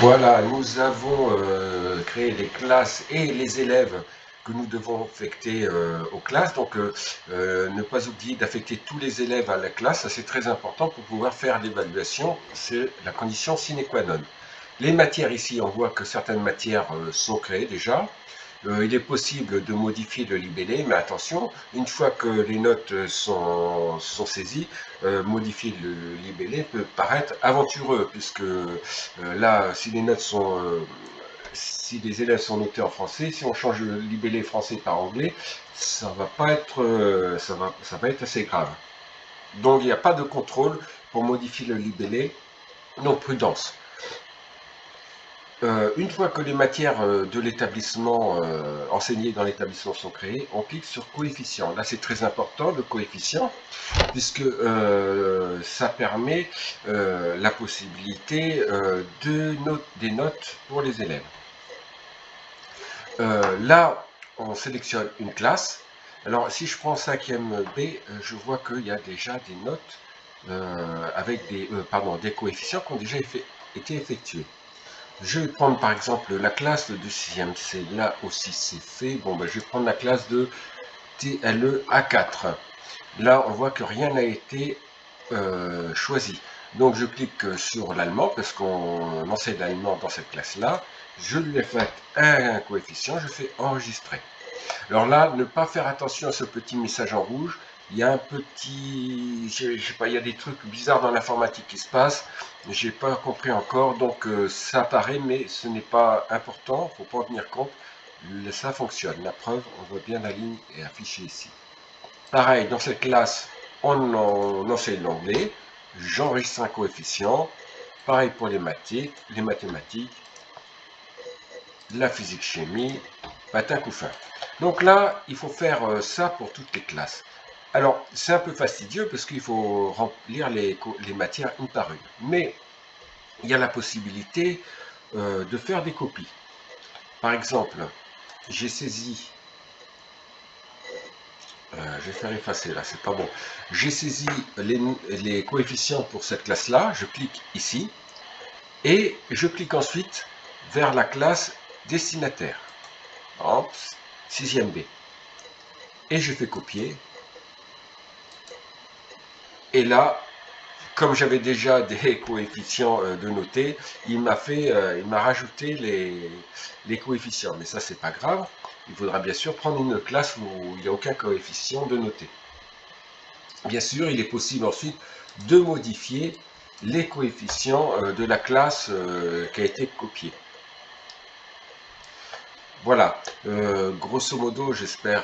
Voilà, nous avons créé les classes et les élèves que nous devons affecter aux classes. Donc, ne pas oublier d'affecter tous les élèves à la classe, ça c'est très important pour pouvoir faire l'évaluation, c'est la condition sine qua non. Les matières ici, on voit que certaines matières sont créées déjà. Il est possible de modifier le libellé, mais attention, une fois que les notes sont saisies, modifier le libellé peut paraître aventureux, puisque là, si les élèves sont notés en français, si on change le libellé français par anglais, ça va pas être, ça va être assez grave. Donc il n'y a pas de contrôle pour modifier le libellé, donc prudence. Une fois que les matières de l'établissement enseignées dans l'établissement sont créées, on clique sur coefficient. Là, c'est très important, le coefficient, puisque ça permet la possibilité des notes pour les élèves. Là, on sélectionne une classe. Alors, si je prends 5e B, je vois qu'il y a déjà des notes avec des coefficients qui ont déjà été effectués. Je vais prendre par exemple la classe de 6e C, là aussi c'est fait. Bon, ben, je vais prendre la classe de TLE A4. Là, on voit que rien n'a été choisi. Donc je clique sur l'allemand, parce qu'on enseigne l'allemand dans cette classe-là. Je lui affecte un coefficient, je fais enregistrer. Alors là, ne pas faire attention à ce petit message en rouge. Il y a un petit, je sais pas, il y a des trucs bizarres dans l'informatique qui se passent. J'ai pas compris encore, donc ça apparaît, mais ce n'est pas important. Faut pas en tenir compte. Ça fonctionne. La preuve, on voit bien la ligne est affichée ici. Pareil, dans cette classe, on enseigne l'anglais. J'enregistre un coefficient. Pareil pour les mathématiques, la physique-chimie, patin couffin. Donc là, il faut faire ça pour toutes les classes. Alors, c'est un peu fastidieux parce qu'il faut remplir les matières une par une. Mais il y a la possibilité de faire des copies. Par exemple, j'ai saisi, je vais faire effacer là, c'est pas bon. J'ai saisi les coefficients pour cette classe-là, je clique ici, et je clique ensuite vers la classe destinataire. Hop, 6e B. Et je fais copier. Et là, comme j'avais déjà des coefficients de noter, il m'a rajouté les coefficients. Mais ça, c'est pas grave. Il faudra bien sûr prendre une classe où il n'y a aucun coefficient de noter. Bien sûr, il est possible ensuite de modifier les coefficients de la classe qui a été copiée. Voilà, grosso modo, j'espère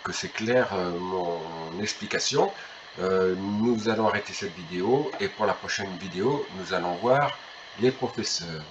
que c'est clair mon explication. Nous allons arrêter cette vidéo et pour la prochaine vidéo, nous allons voir les professeurs.